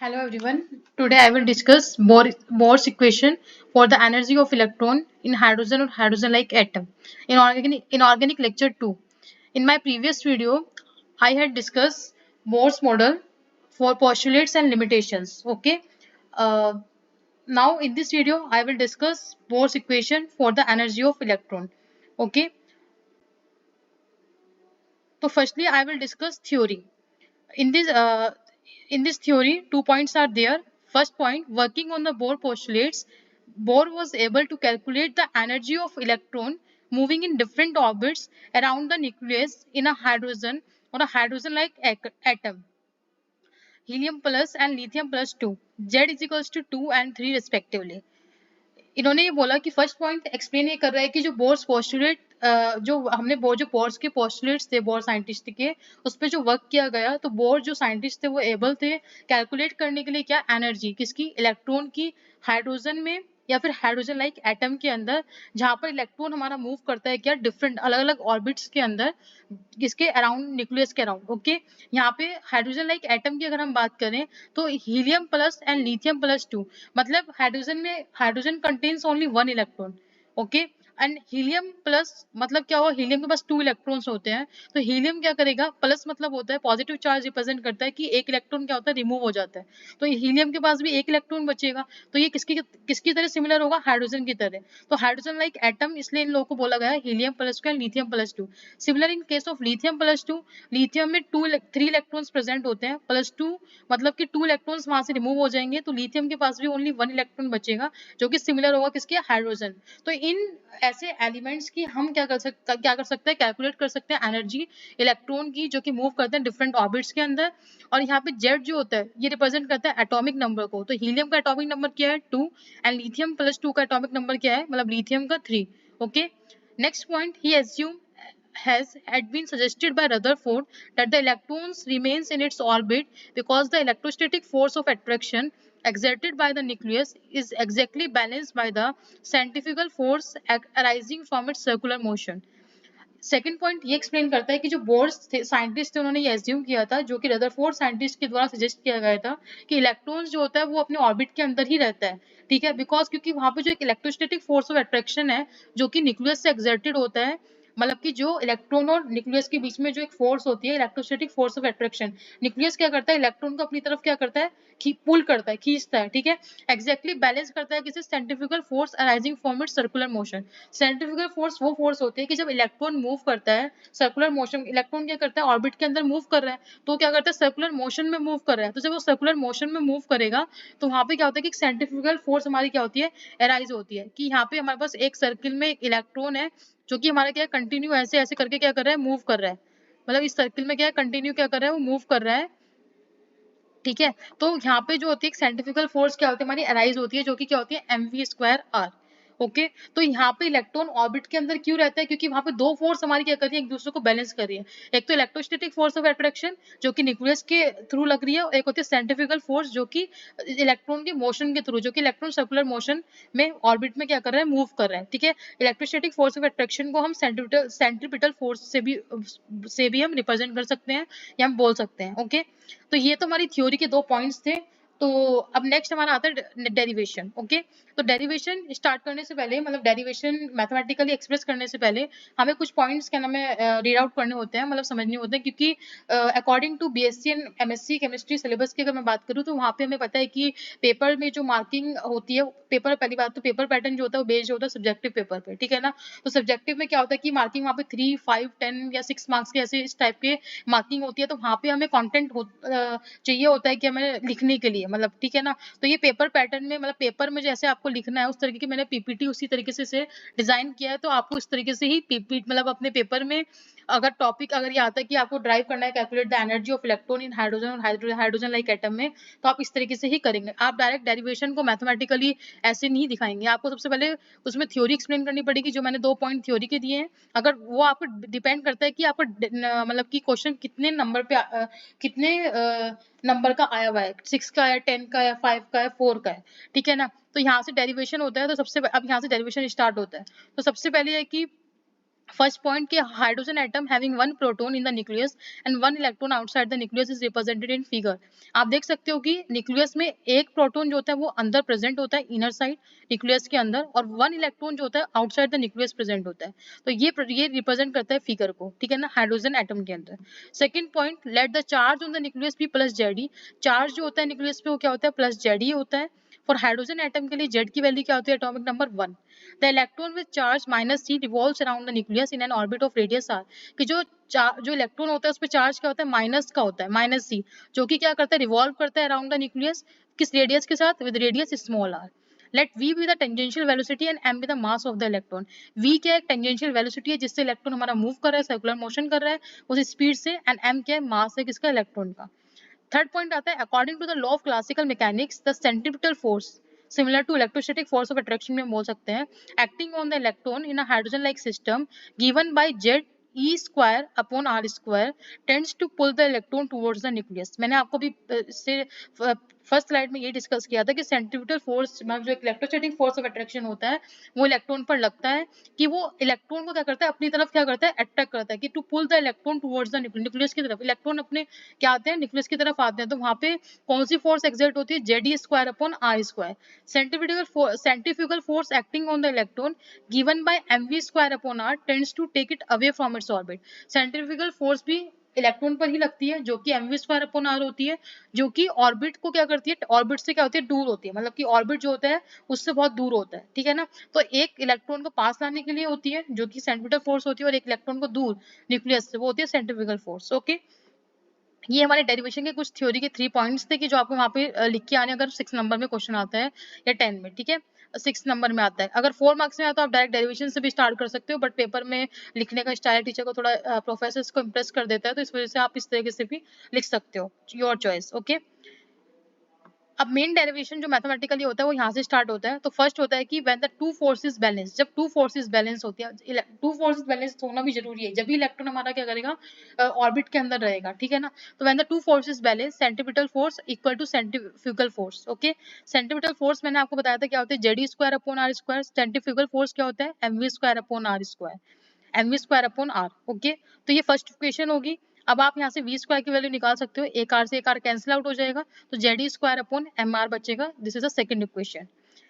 Hello everyone. Today I will discuss Bohr's equation for the energy of electron in hydrogen or hydrogen-like atom in organic lecture 2. In my previous video, I had discussed Bohr's model for postulates and limitations. Okay. Uh, Now in this video, I will discuss Bohr's equation for the energy of electron. Okay. So firstly, I will discuss theory. In this uh, in this theory, 2 points are there. First point, working on the Bohr postulates, Bohr was able to calculate the energy of electron moving in different orbits around the nucleus in a hydrogen or a hydrogen-like atom, helium plus and lithium plus 2, Z is equals to 2 and 3 respectively. इन्होंने ये बोला कि first point explain ये कर रहा है कि जो बोर्स पोस्टुलेट जो हमने जो बोर्स के पोस्टुलेट्स थे बोर साइंटिस्ट के उस पर जो वर्क किया गया तो बोर जो साइंटिस्ट थे वो एबल थे कैलकुलेट करने के लिए क्या एनर्जी किसकी इलेक्ट्रॉन की हाइड्रोजन में या फिर हाइड्रोजन लाइक एटम के अंदर जहां पर इलेक्ट्रॉन हमारा मूव करता है क्या डिफरेंट अलग अलग ऑर्बिट्स के अंदर किसके अराउंड न्यूक्लियस के अराउंड ओके यहाँ पे हाइड्रोजन लाइक एटम की अगर हम बात करें तो helium plus and lithium plus 2 मतलब hydrogen contains only one electron okay and helium plus मतलब क्या हुआ हीलियम के पास 2 इलेक्ट्रॉन्स होते हैं तो हीलियम क्या करेगा प्लस मतलब होता है पॉजिटिव चार्ज रिप्रेजेंट करता है कि एक इलेक्ट्रॉन क्या होता है रिमूव हो जाता है तो हीलियम के पास भी एक इलेक्ट्रॉन बचेगा तो ये किसकी किसकी तरह सिमिलर होगा हाइड्रोजन की तरह तो हाइड्रोजन लाइक एटम इसलिए इन लोगों को बोला गया है helium plus 2 and lithium plus 2 similar in case of lithium plus 2 lithium में 3 इलेक्ट्रॉन्स प्रेजेंट होते हैं प्लस 2 मतलब कि 2 इलेक्ट्रॉन्स वहां से रिमूव हो जाएंगे तो लिथियम के पास भी ओनली 1 इलेक्ट्रॉन बचेगा जो कि सिमिलर होगा किसके हाइड्रोजन तो इन ऐसे एलिमेंट्स की हम क्या कर सकते हैं कैलकुलेट कर सकते हैं एनर्जी इलेक्ट्रॉन की जो कि मूव करते हैं डिफरेंट ऑर्बिट्स के अंदर और यहाँ पे जेड जो होता है ये रिप्रेजेंट करता है एटॉमिक नंबर को तो हीलियम का एटॉमिक नंबर क्या है 2 एंड लिथियम प्लस 2 का एटॉमिक नंबर क्या है मतलब लिथियम का 3 okay next point he assume had been suggested by Rutherford that the electrons remains in its orbit because the electrostatic force of attraction exerted by the nucleus is exactly balanced by the centrifugal force arising from its circular motion. Second point ये explain करता है कि जो bourse scientist थे उन्होंने ये assume किया था जो कि रदरफोर्ड साइंटिस्ट के द्वारा सजेस्ट किया गया था कि इलेक्ट्रॉन्स जो होता है वो अपने ऑर्बिट के अंदर ही रहता है ठीक है बिकॉज क्योंकि वहां पे जो एक इलेक्ट्रोस्टैटिक फोर्स ऑफ अट्रैक्शन है जो कि न्यूक्लियस से एक्सर्टेड होता है मतलब कि जो इलेक्ट्रॉन और न्यूक्लियस के बीच में जो एक फोर्स होती है electrostatic force of attraction nucleus क्या करता है इलेक्ट्रॉन को अपनी तरफ क्या करता है पुल करता है खींचता है ठीक है एग्जैक्टली बैलेंस करता है किसी centrifugal force arising from its circular motion centrifugal force वो फोर्स होती है कि जब इलेक्ट्रॉन मूव करता है सर्कुलर मोशन इलेक्ट्रॉन क्या करता है ऑर्बिट के अंदर मूव कर रहा है तो क्या करता है सर्कुलर मोशन में मूव कर रहा है तो जब वो सर्कुलर मोशन में मूव करेगा तो वहां पे क्या होता है कि सेंट्रीफ्यूगल फोर्स हमारी क्या होती है एराइज होती है कि यहाँ पे हमारे पास एक सर्किल में एक इलेक्ट्रॉन है जो कि हमारा क्या कंटिन्यू ऐसे ऐसे करके क्या कर रहा है मूव कर रहा है मतलब इस सर्किल में क्या कंटिन्यू क्या कर रहा है वो मूव कर रहा है ठीक है तो यहाँ पे जो होती है सेंट्रीफ्यूगल फोर्स क्या होती है हमारी अराइज होती है जो कि क्या होती है mv²r ओके तो यहाँ पे इलेक्ट्रॉन ऑर्बिट के अंदर क्यों रहता है क्योंकि वहां पे दो फोर्स हमारी क्या कर रही है एक दूसरे को बैलेंस कर रही है एक तो इलेक्ट्रोस्टैटिक फोर्स ऑफ अट्रैक्शन जो कि न्यूक्लियस के थ्रू लग रही है और एक होती है सेंट्रीफ्यूगल फोर्स जो कि इलेक्ट्रॉन के मोशन के थ्रू जो कि इलेक्ट्रॉन सर्कुलर मोशन में ऑर्बिट में क्या कर रहा है मूव कर रहा है ठीक है इलेक्ट्रोस्टैटिक फोर्स ऑफ अट्रैक्शन को हम सेंट्रीपिटल फोर्स से भी हम रिप्रेजेंट कर सकते हैं या हम बोल सकते हैं ओके तो ये तो हमारी थ्योरी के 2 पॉइंट्स थे तो अब नेक्स्ट हमारा आता है डेरिवेशन ओके तो डेरिवेशन स्टार्ट करने से पहले मतलब डेरिवेशन मैथमेटिकली एक्सप्रेस करने से पहले हमें कुछ पॉइंट्स क्या नाम है रीड आउट करने होते हैं मतलब समझने होते हैं क्योंकि according to BSc and MSc chemistry syllabus की अगर मैं बात करूँ तो वहाँ पे हमें पता है कि पेपर में जो मार्किंग होती है पेपर पहली बात तो पेपर पैटर्न जो होता है वो बेस्ड होता है सब्जेक्टिव पेपर पे ठीक है ना तो सब्जेक्टिव में क्या होता है कि मार्किंग वहाँ पे 3, 5, 10 या 6 मार्क्स के ऐसे इस टाइप के मार्किंग होती है तो वहाँ पे हमें कंटेंट चाहिए होता है कि हमें लिखने के लिए मतलब ठीक है ना तो ये पेपर पैटर्न में मतलब पेपर में जैसे आपको लिखना है उस तरीके की मैंने पीपीटी उसी तरीके से डिजाइन किया है तो आपको इस तरीके से ही पीपीटी मतलब अपने पेपर में अगर टॉपिक अगर ये आता है कि आपको ड्राइव करना है calculate the energy of electron in hydrogen और हाइड्रोजन लाइक एटम में तो आप इस तरीके से ही करेंगे आप डायरेक्ट डेरिवेशन को मैथमेटिकली ऐसे नहीं दिखाएंगे आपको सबसे पहले उसमें थ्योरी एक्सप्लेन करनी पड़ेगी जो मैंने 2 पॉइंट थ्योरी के दिए हैं अगर वो आपको डिपेंड करता है कि आपको मतलब कि क्वेश्चन कितने नंबर पे कितने नंबर का आया हुआ है 6 का है 10 का है 5 का है 4 का है ठीक है ना तो यहाँ से डेरिवेशन होता है तो अब यहाँ से डेरिवेशन स्टार्ट होता है तो सबसे पहले है कि फर्स्ट पॉइंट कि hydrogen atom having one proton in the nucleus and one electron outside the nucleus is represented in figure. आप देख सकते हो कि न्यूक्लियस में एक प्रोटॉन जो होता है वो अंदर प्रेजेंट होता है इनर साइड न्यूक्लियस के अंदर, और वन इलेक्ट्रॉन जो होता है आउटसाइड द न्यूक्लियस प्रेजेंट होता है। तो ये रिप्रेजेंट करता है फिगर को, ठीक है ना, हाइड्रोजन एटम के अंदर। Second point, let the charge on the nucleus be plus Z e. Charge जो होता है न्यूक्लियस पे वो क्या होता है, प्लस जेडी होता है। फॉर हाइड्रोजन एटम के लिए जेड की वैल्यू क्या होती है, atomic number 1। The electron with charge minus C revolves around the nucleus in an orbit of radius R. कि जो इलेक्ट्रॉन होता है उस पर चार्ज क्या होता है, माइनस का होता है, माइनस सी, जो कि क्या करता है, रिवॉल्व करता है अराउंड द न्यूक्लियस, किस रेडियस के साथ, with radius small R. Let v be the tangential velocity and m be the mass of the electron। v क्या है, टेंजेंशियल वेलोसिटी है जिससे इलेक्ट्रॉन हमारा मूव कर रहा है, सर्कुलर मोशन कर रहा है उस स्पीड से, एंड m क्या है, मास है किसका, इलेक्ट्रॉन का। थर्ड पॉइंट आता है, according to the law of classical mechanics the centripetal force similar to electrostatic force of attraction में बोल सकते हैं, acting on the electron in a hydrogen like system given by Z E square upon R square tends to pull the electron towards the nucleus. मैंने आपको भी इससे first slide में ये डिस्कस किया था कि सेंट्रीपिटल फोर्स मतलब जो इलेक्ट्रोस्टैटिक फोर्स ऑफ अट्रैक्शन होता है वो इलेक्ट्रॉन पर लगता है, कि वो इलेक्ट्रॉन को क्या करता है, अपनी तरफ क्या करता है, अट्रैक्ट करता है, कि to pull the electron towards the nucleus की तरफ। इलेक्ट्रॉन अपने क्या आते हैं, न्यूक्लियस की तरफ आते हैं, तो वहां पे कौन सी फोर्स एक्सर्ट होती है, Z e square upon R square. Centrifugal force acting on the electron given by mv square upon R tends to take it away from its orbit. Centrifugal force भी इलेक्ट्रॉन पर ही लगती है, जो कि mv स्क्वायर अपॉन आर होती है, जो कि ऑर्बिट को क्या करती है, ऑर्बिट से क्या होती है, दूर होती है, मतलब कि ऑर्बिट जो होता है उससे बहुत दूर होता है, ठीक है ना। तो एक इलेक्ट्रॉन को पास लाने के लिए होती है जो कि सेंट्रीपिटल फोर्स होती है, और एक इलेक्ट्रॉन को दूर न्यूक्लियस से वो होती है सेंट्रीफ्यूगल फोर्स। ओके, ये हमारे डेरिवेशन के कुछ थ्योरी के 3 पॉइंट्स थे कि जो आपको वहाँ पे लिख के आने, अगर 6 नंबर में क्वेश्चन आता है या 10 में, ठीक है, 6 नंबर में आता है। अगर 4 मार्क्स में आता है तो आप डायरेक्ट डेरिवेशन से भी स्टार्ट कर सकते हो, बट पेपर में लिखने का स्टाइल टीचर को थोड़ा प्रोफेसर्स को इम्प्रेस कर देता है, तो इस वजह से आप इस तरीके से भी लिख सकते हो, योर चॉइस। ओके, अब मेन डेरिवेशन जो मैथमेटिकली होता है वो यहाँ से स्टार्ट होता है। तो फर्स्ट होता है कि when the two forces balance, जब टू फोर्सेस बैलेंस होती है, टू फोर्सेस बैलेंस होना भी जरूरी है, जब भी इलेक्ट्रॉन हमारा क्या करेगा, ऑर्बिट के अंदर रहेगा, ठीक है ना। तो when the two forces balance centripetal force equal to centrifugal force. Okay, centripetal force मैंने आपको बताया था क्या होता है, Z e square upon R square. Centrifugal force क्या होता है, M V square upon R square, M V square upon R. Okay, तो ये फर्स्ट इक्वेशन होगी। अब आप यहाँ से वी स्क्वायर की वैल्यू निकाल सकते हो, एक आर से एक आर कैंसिल आउट हो जाएगा, तो Z square upon M R बचेगा। This is the second equation.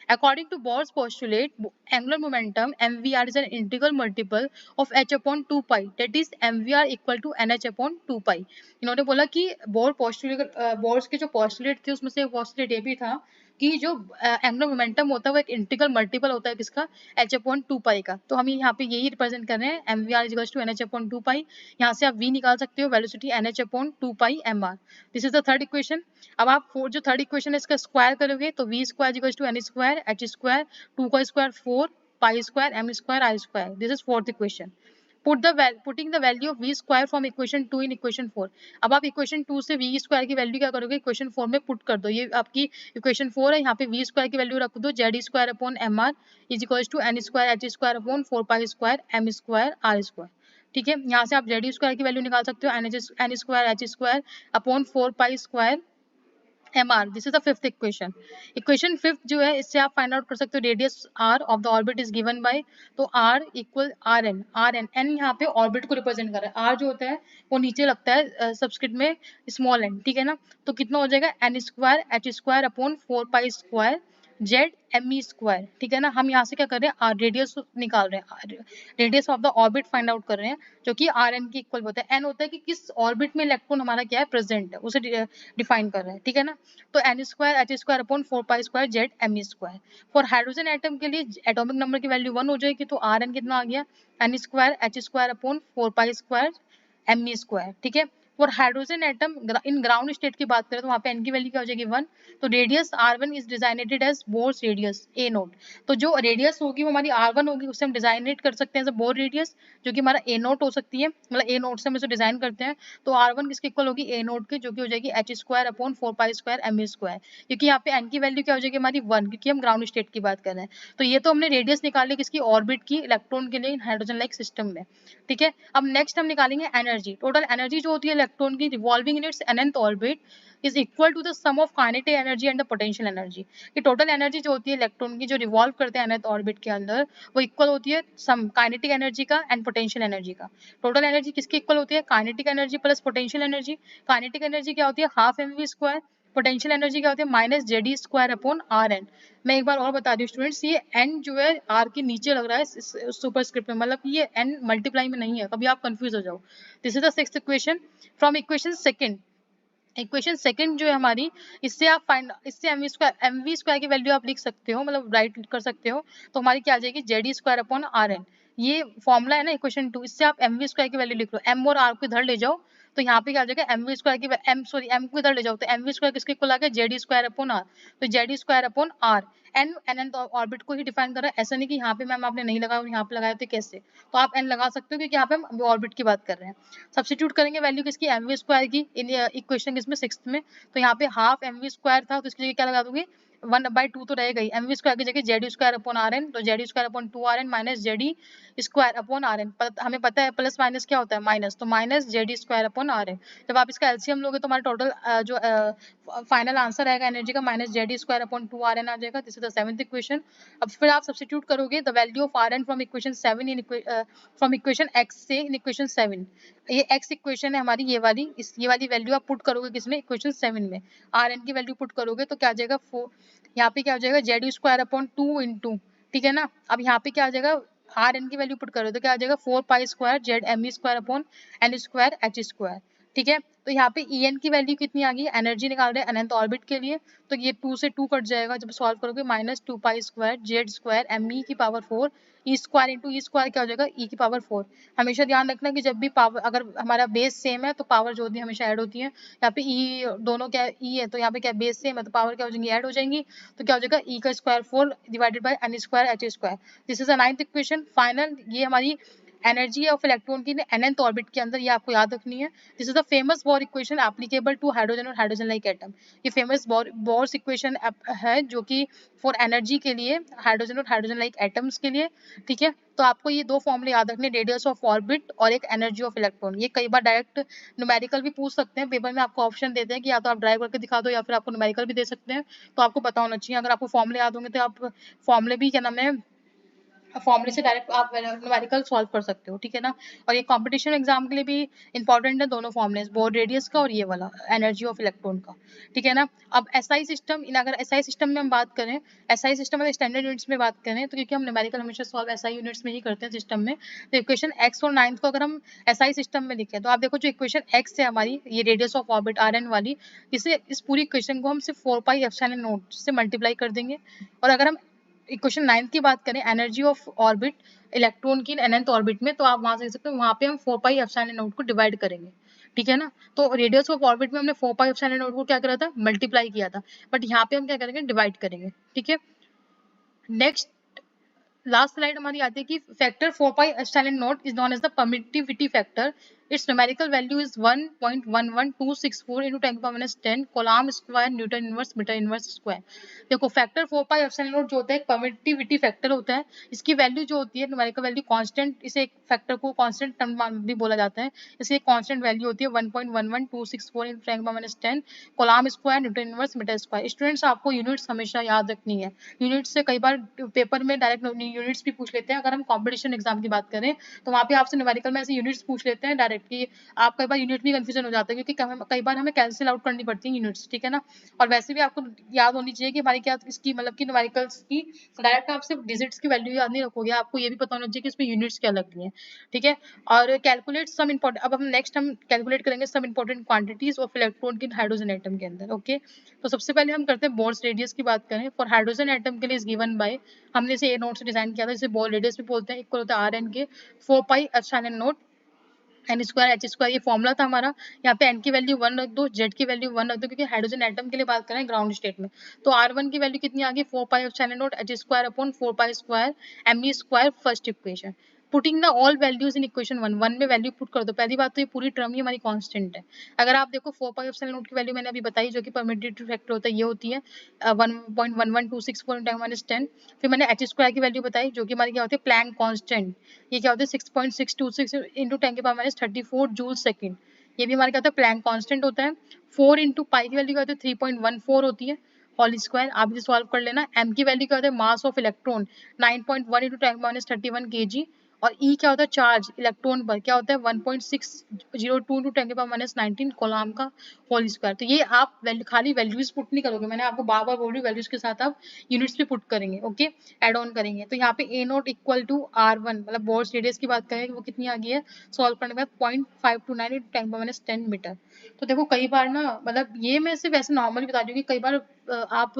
According to Bohr's postulate, angular momentum mvr is an integral multiple of h upon 2 pi. That is mvr equal to nh upon 2 pi. इन्होंने बोला कि bourse के जो postulate थे उसमें से postulate ये भी था कि जो एंगुलर मोमेंटम होता है वो एक इंटीग्रल मल्टीपल होता है किसका, h अपॉन 2 पाई का। तो हम यहाँ पे यही रिप्रेजेंट कर रहे हैं, mvr is equals to nh upon 2 पाई। यहाँ से आप v निकाल सकते हो, velocity nh upon 2 pi mr। This is the third equation. अब आप जो थर्ड इक्वेशन है इसका स्क्वायर करोगे तो v square equals to n square h square 2 का square 4 pi square m square r square. This is fourth equation. Putting the value of v square from equation 2 in equation 4। अब आप equation 2 से v square की value क्या करोगे, equation 4 में put कर दो। ये आपकी इक्वेशन 4 है, यहाँ पे v स्क्वायर की वैल्यू रख दो, Z square upon M R is equals to N square H square upon 4 pi square M square R square. ठीक है, यहाँ से आप जेड स्क्वायर की वैल्यू निकाल सकते हो, N square H square upon 4 pi square mr। This is the fifth equation. Equation fifth जो है इससे आप फाइंड आउट कर सकते हो radius r of the orbit is given by, तो r equal R N N यहाँ पे ऑर्बिट को रिप्रेजेंट कर रहा है, r जो होता है वो नीचे लगता है सबस्क्रिप्ट में स्मॉल एन, ठीक है ना। तो कितना हो जाएगा, N square H square upon 4 pi square Z M E square, ठीक है ना। हम यहाँ से क्या कर रहे हैं, रेडियस निकाल रहे हैं, radius of the orbit find out कर रहे हैं, जो कि आर एन के इक्वल होता है। एन होता है कि किस ऑर्बिट में इलेक्ट्रॉन हमारा क्या है, प्रेजेंट है, उसे डिफाइन कर रहे हैं, ठीक है ना। तो N square H square upon 4 pi square Z M E square. For hydrogen atom के लिए एटॉमिक नंबर की वैल्यू 1 हो जाएगी, तो आर एन कितना आ गया, N square H square upon 4 pi square M E square, ठीक है। For hydrogen atom in ground state की बात करें तो वहाँ पे एन की वैल्यू क्या हो जाएगी 1। तो radius r1 is designated as Bohr's radius A naught. तो जो रेडियस होगी वो हमारी r1 होगी, उससे हम डिजाइनेट कर सकते हैं एज बोर रेडियस, जो कि हमारा ए नोट हो सकती है, मतलब ए नोट से हम इसे डिजाइन करते हैं। तो r1 किसके इक्वल होगी, ए नोट की, जो कि हो जाएगी H square upon 4 pi square M square, क्योंकि यहाँ पे एन की वैल्यू क्या हो जाएगी हमारी 1, क्योंकि हम ग्राउंड स्टेट की बात कर रहे हैं। तो ये तो हमने रेडियस निकाली किसकी, ऑर्बिट की, इलेक्ट्रॉन के लिए हाइड्रोजन लाइक सिस्टम में, ठीक है। अब नेक्स्ट हम निकालेंगे एनर्जी। टोटल एनर्जी जो होती है इलेक्ट्रॉन की revolving in its nth orbit is equal to the sum of kinetic energy and the potential energy. कि टोटल एनर्जी जो होती है इलेक्ट्रॉन की जो रिवॉल्व करते हैं nth ऑर्बिट के अंदर, वो इक्वल होती है सम काइनेटिक एनर्जी का एंड पोटेंशियल एनर्जी का। टोटल एनर्जी किसकी इक्वल होती है? Kinetic energy plus potential energy. Kinetic energy क्या होती है? Half mv square. Potential energy क्या होती है? Minus JD square upon R N. मैं एक बार और बता दूं स्टूडेंट्स, ये एन जो है आर के नीचे लग रहा है सुपर स्क्रिप्ट में, मतलब ये एन मल्टीप्लाई में नहीं है, कभी आप कंफ्यूज हो जाओ। This is the sixth equation. From equation second, equation second जो है हमारी, इससे आप फाइंड, इससे एमवी स्क्वायर की वैल्यू आप लिख सकते हो, मतलब राइट कर सकते हो। तो हमारी क्या आ जाएगी? Z e square upon R N. ये फॉर्मूला है ना इक्वेशन 2, इससे आप एमवी स्क्वायर की वैल्यू लिख लो। एम और आर को इधर ले जाओ, तो यहाँ पे क्या आ जाएगा? एमवी स्क्वायर की एम को इधर ले जाओ, तो एमवी स्क्वायर किसके इक्वल आ गया? ZE square upon R. तो ZE square upon R. N orbit को ही डिफाइन कर रहा है, ऐसा नहीं कि यहाँ पे मैम आपने नहीं लगाया और यहाँ पे लगाया, तो कैसे? तो आप एन लगा सकते हो क्योंकि यहाँ पे हम ऑर्बिट की बात कर रहे हैं। सब्स्टिट्यूट करेंगे वैल्यू किसकी? एमवी स्क्वायर की इन इक्वेशन किसमें? सिक्स्थ में। तो यहाँ पे हाफ एमवी स्क्वायर था, तो इसकी जगह क्या लगा दूंगी? 1/2 तो रह गई। एमवी स्क्वायर की जगह ZE square upon R N, तो ZE square upon 2 R N minus JD square upon R N. हमें पता है प्लस माइनस क्या होता है? माइनस, तो minus JD square upon R N. जब आप इसका एलसीएम लोगे तो हमारा टोटल जो फाइनल आंसर आएगा एनर्जी का, minus JD square upon 2 R N आ जाएगा। This is the seventh equation. अब फिर आप सब्स्टिट्यूट करोगे the value of R N from equation 7 in from equation X से इन इक्वेशन 7। ये एक्स इक्वेशन है हमारी, ये वाली वैल्यू आप पुट करोगे किसमें? इक्वेशन 7 में। आर एन की वैल्यू पुट करोगे तो क्या आ जाएगा? यहाँ पे क्या हो जाएगा? जेड स्क्वायर अपॉन 2 इंटू, ठीक है ना। अब यहाँ पे क्या आ जाएगा? आर एन की वैल्यू पुट करो तो क्या आ जाएगा? 4 pi square Z M E square upon N square H square, ठीक है। तो यहाँ पे ई एन की वैल्यू कितनी आ गई? एनर्जी निकाल रहे हैं अनंत ऑर्बिट के लिए, तो ये 2 से 2 कट जाएगा जब सॉल्व करोगे। Minus 2 pi square Z square M E की power 4 E square into E square क्या हो जाएगा? ई की पावर 4। हमेशा ध्यान रखना कि जब भी पावर, अगर हमारा बेस सेम है तो पावर जो होती है हमेशा ऐड होती है। यहाँ पे ई दोनों क्या ई है, तो यहाँ पे क्या बेस सेम है तो पावर क्या हो जाएंगी? ऐड हो जाएंगी। तो क्या हो जाएगा? ई का square 4 divided by N square H square. This is a ninth equation final. ये हमारी एनर्जी ऑफ इलेक्ट्रॉन की nth ऑर्बिट के अंदर, ये आपको याद रखनी है। This is the famous Bohr equation applicable to hydrogen और हाइड्रोजन लाइक एटम। ये फेमस बोर्स इक्वेशन है जो कि फॉर एनर्जी के लिए, हाइड्रोजन और हाइड्रोजन लाइक एटम्स के लिए, ठीक है। तो आपको ये दो फॉर्मूले याद रखने, रेडियस ऑफ ऑर्बिट और एक एनर्जी ऑफ इलेक्ट्रॉन। ये कई बार डायरेक्ट न्यूमेरिकल भी पूछ सकते हैं पेपर में, आपको ऑप्शन देते हैं कि या तो आप ड्राइव करके दिखा दो या फिर आपको न्यूमेरिकल भी दे सकते हैं। तो आपको पता होना चाहिए, अगर आपको फॉर्मूले याद होंगे तो आप फॉर्मूले भी क्या नाम है, फॉर्मूले से डायरेक्ट आप न्यूमेरिकल सॉल्व कर सकते हो, ठीक है ना। और ये कंपटीशन एग्जाम के लिए भी इंपॉर्टेंट है दोनों फॉर्मूले, बोर रेडियस का और ये वाला एनर्जी ऑफ इलेक्ट्रॉन का, ठीक है ना। अब एसआई सिस्टम, अगर एसआई सिस्टम में हम बात करें, एसआई सिस्टम में स्टैंडर्ड यूनिट्स में बात करें, तो क्योंकि हम न्यूमेरिकल हमेशा सॉल्व एसआई यूनिट्स में ही करते हैं सिस्टम में, तो इक्वेशन एक्स और 9 को अगर हम एसआई सिस्टम में लिखें तो आप देखो जो इक्वेशन एक्स है हमारी, ये radius of orbit R N वाली, इस पूरी इक्वेशन को हम सिर्फ 4 पाई एप्सिलॉन नॉट से मल्टीप्लाई कर देंगे। और अगर हम इक्वेशन 9 की बात करें, एनर्जी ऑफ ऑर्बिट इलेक्ट्रॉन की nth ऑर्बिट में, तो आप वहां से देख सकते हो, वहां पे हम 4 पाई एप्सिलॉन नॉट को डिवाइड करेंगे, ठीक है ना। तो रेडियस ऑफ ऑर्बिट में हमने 4 पाई एप्सिलॉन नॉट को क्या करा था? मल्टीप्लाई किया था। बट यहाँ पे हम क्या करेंगे? डिवाइड करेंगे, ठीक है। नेक्स्ट लास्ट स्लाइड हमारी आती है कि factor 4 pi epsilon naught is known as the permittivity factor. It's numerical value is 1.11264 into 10⁻10 coulomb square newton inverse metre inverse square. देखो फैक्टर 4 पाई एप्सिलॉन नॉट जो होता है एक परमिटिविटी फैक्टर होता है। इसकी वैल्यू जो होती है न्यूमेरिकल वैल्यू कांस्टेंट, इसे एक फैक्टर को कांस्टेंट टर्म भी बोला जाता है। इसकी एक कांस्टेंट वैल्यू होती है 1.11264 into 10⁻10 coulomb square newton inverse metre square. Students आपको यूनिट्स हमेशा याद रखनी है। यूनिट्स से कई बार पेपर में डायरेक्ट यूनिट्स भी पूछ लेते हैं। अगर हम कंपटीशन एग्जाम की बात करें तो वहाँ पे आपसे न्यूमेरिकल में ऐसे यूनिट्स पूछ लेते हैं डायरेक्ट, कि आप कई बार यूनिट भी कंफ्यूजन हो जाता है क्योंकि कई बार हमें कैंसिल आउट करनी पड़ती है यूनिट्स, ठीक है ना। और वैसे भी आपको याद होनी चाहिए कि हमारी क्या इसकी मतलब कि न्यूमेरिकल्स की डायरेक्ट आप सिर्फ डिजिट्स की वैल्यू याद नहीं रखोगे, आपको ये भी पता होना चाहिए कि इसमें यूनिट्स क्या लगती हैं, ठीक है। और कैलकुलेट सम इंपॉर्टेंट, अब हम कैलकुलेट करेंगे some important quantities of electron in hydrogen atom के अंदर, ओके। तो सबसे पहले हम करते हैं बोर्स रेडियस की बात करें। फॉर हाइड्रोजन एटम के लिए इज गिवन बाय, हमने इसे ए नोट से डिजाइन किया था, इसे बोर रेडियस भी बोलते हैं, इक्वल होता है आर एन के 4 pi epsilon not an square H square. ये फॉर्मूला था हमारा। यहाँ पे एन की वैल्यू 1 रख दो, जेड की वैल्यू 1 रख दो, क्योंकि हाइड्रोजन एटम के लिए बात करें ग्राउंड स्टेट में। तो R1 की वैल्यू कितनी आ गई? 4 pi epsilon naught H square upon 4 pi square M E square first equation. Putting the all values in equation 1 में वैल्यू पुट कर दो। पहली बात तो ये पूरी टर्म ही हमारी कांस्टेंट है। अगर आप देखो 4 पाई एप्सिलॉन नॉट की वैल्यू मैंने अभी बताई जो कि परमिटिविटी फैक्टर होता है, ये होती है 1.11264 × 10⁻10। फिर मैंने एच स्क्वायर की वैल्यू बताई जो कि हमारी क्या होती है? Planck constant. ये क्या होता है? 6.626 into 10⁻34 जूल सेकंड। ये भी हमारे क्या होता है, प्लैंक कांस्टेंट होता है। 4 इंटू पाई की वैल्यू क्या होती है, 3.14 होती है होल स्क्वायर। आप इसे सॉल्व कर लेना। एम की वैल्यू क्या होता है, mass of electron 9.1 into 10⁻31 kg। और ई क्या होता है, चार्ज इलेक्ट्रॉन पर क्या होता है, 1.602 इंटू 10⁻19 कोलॉम्ब का होल स्क्वायर। तो ये आप खाली वैल्यूज पुट नहीं करोगे, मैंने आपको बार बार बोल रही हूँ, वैल्यूज के साथ आप यूनिट्स भी पुट करेंगे, ओके, एड ऑन करेंगे। तो यहाँ पे ए नोट इक्वल टू R1, मतलब बोर्ड रेडियस की बात करें वो कितनी आ गई है, सॉल्व करने के बाद 0.529 इंटू 10⁻10 मीटर। तो देखो कई बार ना, मतलब ये मैं सिर्फ ऐसे नॉर्मली बता रही हूँ कि कई बार आप,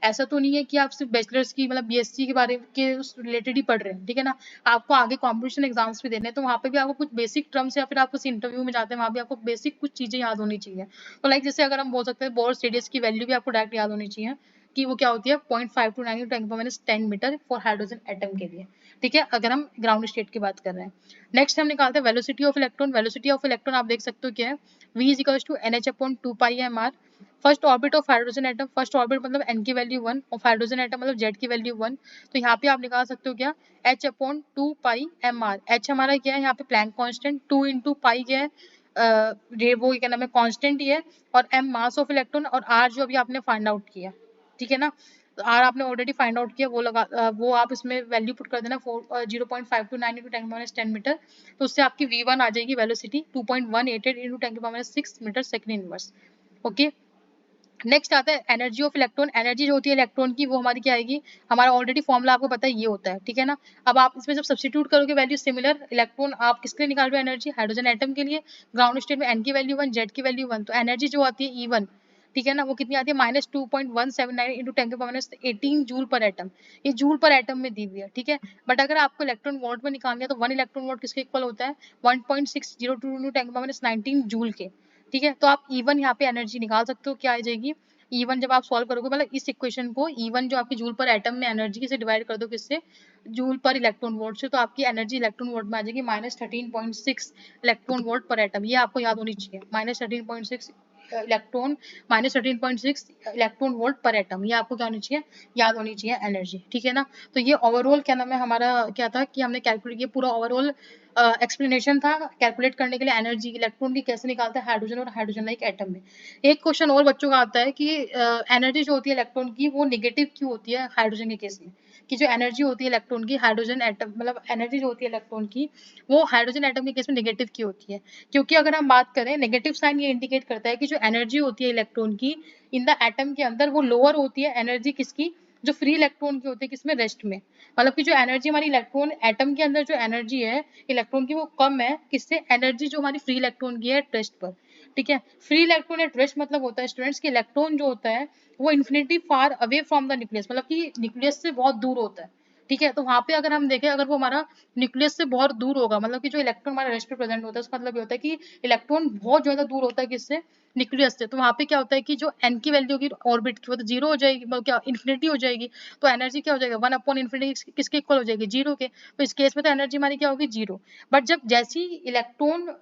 ऐसा तो नहीं है कि आप सिर्फ बैचलर्स की मतलब बीएससी के बारे के उस रिलेटेड ही पढ़ रहे हैं, ठीक है ना, आपको आगे कॉम्पिटिशन एग्जाम्स भी देने हैं, तो वहाँ पे भी आपको कुछ बेसिक टर्म्स, या फिर आप किसी इंटरव्यू में जाते हैं वहाँ भी आपको बेसिक कुछ चीजें याद होनी चाहिए। तो लाइक जैसे अगर हम बोल सकते हैं बोर्ड रेडियस की वैल्यू भी आपको डायरेक्ट याद होनी चाहिए कि वो क्या होती है, 0.529 10 मीटर फॉर हाइड्रोजन एटम के लिए, ठीक है, अगर हम ग्राउंड स्टेट की बात कर रहे हैं। नेक्स्ट हम निकालते हैं velocity of electron. Velocity of electron आप देख सकते हो क्या है, v is equal to NH upon 2 pi mr। First orbit of hydrogen atom, first orbit मतलब n की वैल्यू 1 ऑफ हाइड्रोजन एटम मतलब z की वैल्यू 1। तो यहाँ पे आप निकाल सकते हो क्या, h upon 2 pi mr। h हमारा क्या है यहाँ पे प्लैंक कांस्टेंट, 2 इंटू पाई क्या है, वो क्या नाम है, कांस्टेंट ही है, और m मास ऑफ इलेक्ट्रॉन, और r जो अभी आपने फाइंड आउट किया, ठीक है ना, तो R आपने ऑलरेडी फाइंड आउट किया, वो लगा वो आप इसमें वैल्यू पुट कर देना, 0.529 इंटू 10⁻10 मीटर। तो उससे आपकी V1 आ जाएगी velocity 2.188 into 10⁻6 metre second inverse, okay. Next आता है एनर्जी ऑफ इलेक्ट्रॉन। एनर्जी जो होती है इलेक्ट्रॉन की वो हमारी क्या आएगी, हमारा ऑलरेडी फॉर्मूला आपको पता है ये होता है, ठीक है ना। अब आप इसमें जब सब्स्टिट्यूट करोगे वैल्यू सिमिलर, इलेक्ट्रॉन आप किसके लिए निकाल रहे हो एनर्जी, हाइड्रोजन एटम के लिए। ग्राउंड स्टेट में एन की वैल्यू 1, जेड की वैल्यू 1, तो एनर्जी जो आती है E1, ठीक है ना, वो कितनी आती है, -2.179 इंटू 10⁻18 जूल पर एटम। ये जूल पर एटम में दी हुई है, ठीक है। बट अगर आपको इलेक्ट्रॉन वोल्ट में निकालना है तो 1 इलेक्ट्रॉन वोल्ट किसके इक्वल होता है, 1.602 इंटू 10⁻19 जूल के, ठीक है। तो आप E1 यहाँ पे एनर्जी निकाल सकते हो, क्या आ जाएगी, E1 जब आप सॉल्व करोगे, मतलब इस इक्वेशन को E1 जो आपकी जूल पर एटम में एनर्जी से डिवाइड कर दो किससे, जूल पर इलेक्ट्रॉन वोल्ट से, तो आपकी एनर्जी इलेक्ट्रॉन वोल्ट में आ जाएगी -13.6 इलेक्ट्रॉन वोल्ट पर एटम। ये आपको याद होनी चाहिए, -13.6 इलेक्ट्रॉन, -13.6 इलेक्ट्रॉन वोल्ट पर एटम, ये आपको क्या होनी चाहिए, याद होनी चाहिए एनर्जी, ठीक है ना। तो ये ओवरऑल क्या नाम है हमारा, क्या था कि हमने कैलकुलेट किया, पूरा ओवरऑल एक्सप्लेनेशन था कैलकुलेट करने के लिए एनर्जी इलेक्ट्रॉन की कैसे निकालते हैं हाइड्रोजन और हाइड्रोजन लाइक एटम में। एक क्वेश्चन और बच्चों का आता है कि एनर्जी जो होती है इलेक्ट्रॉन की वो नेगेटिव क्यों होती है हाइड्रोजन के केस में, कि जो एनर्जी होती है इलेक्ट्रॉन की हाइड्रोजन एटम, मतलब एनर्जी जो होती है इलेक्ट्रॉन की वो हाइड्रोजन एटम के केस में नेगेटिव क्यों होती है। क्योंकि अगर हम बात करें, नेगेटिव साइन ये इंडिकेट करता है कि जो एनर्जी होती है इलेक्ट्रॉन की इन द एटम के अंदर वो लोअर होती है एनर्जी किसकी, जो फ्री इलेक्ट्रॉन की होती है किसमें, रेस्ट में। मतलब कि जो एनर्जी हमारी इलेक्ट्रॉन एटम के अंदर जो एनर्जी है इलेक्ट्रॉन की वो कम है किससे, एनर्जी जो हमारी फ्री इलेक्ट्रॉन की है रेस्ट पर, ठीक है। फ्री इलेक्ट्रॉन एट रेस्ट मतलब होता है स्टूडेंट्स की इलेक्ट्रॉन जो होता है वो infinity far away from the nucleus, मतलब कि न्यूक्लियस से बहुत दूर होता है, ठीक है। तो वहां पे अगर हम देखें, अगर वो हमारा न्यूक्लियस से बहुत दूर होगा, मतलब कि जो इलेक्ट्रॉन हमारे रेस्ट पे प्रेजेंट होता है उसका मतलब ये होता है कि इलेक्ट्रॉन बहुत ज्यादा दूर होता है किससे, न्यूक्लियस से। तो वहां पे क्या होता है कि जो एन की वैल्यू होगी ऑर्बिट की वो तो जीरो हो जाएगी, मतलब क्या इन्फिनिटी हो जाएगी। तो एनर्जी क्या हो जाएगा, 1/इन्फिनिटी किसके इक्वल हो जाएगी, जीरो के। तो इस केस में तो एनर्जी हमारी क्या होगी, जीरो। बट जब जैसी इलेक्ट्रॉन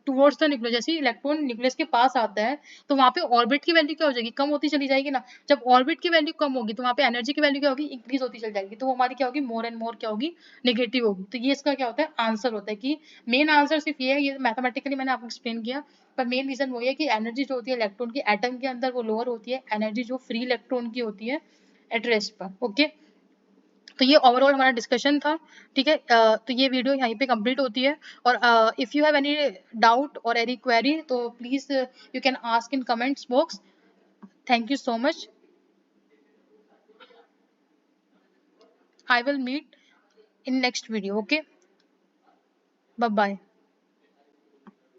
टुवर्ड्स द न्यूक्लियस, जैसे इलेक्ट्रॉन न्यूक्लियस के पास आता है तो वहां पे ऑर्बिट की वैल्यू क्या हो जाएगी, कम होती चली जाएगी ना। जब ऑर्बिट की वैल्यू कम होगी तो वहां पे एनर्जी की वैल्यू क्या होगी, इंक्रीज होती चली जाएगी। तो वो हमारी क्या होगी, मोर एंड मोर क्या होगी, नेगेटिव होगी। तो ये इसका क्या होता है, आंसर होता है कि मेन आंसर सिर्फ ये है, ये मैथमेटिकली मैंने आपको एक्सप्लेन किया, पर मेन रीजन वो है कि एनर्जी जो होती है इलेक्ट्रॉन की एटम के अंदर वो लोअर होती है, एनर्जी जो फ्री इलेक्ट्रॉन की होती है एट रेस्ट पर, ओके। तो ये ओवरऑल हमारा डिस्कशन था, ठीक है। तो ये वीडियो यहीं पे कंप्लीट होती है। और if you have any doubt और एनी क्वेरी तो please you can ask in comments box. Thank you so much. I will meet in next video, okay? Bye bye.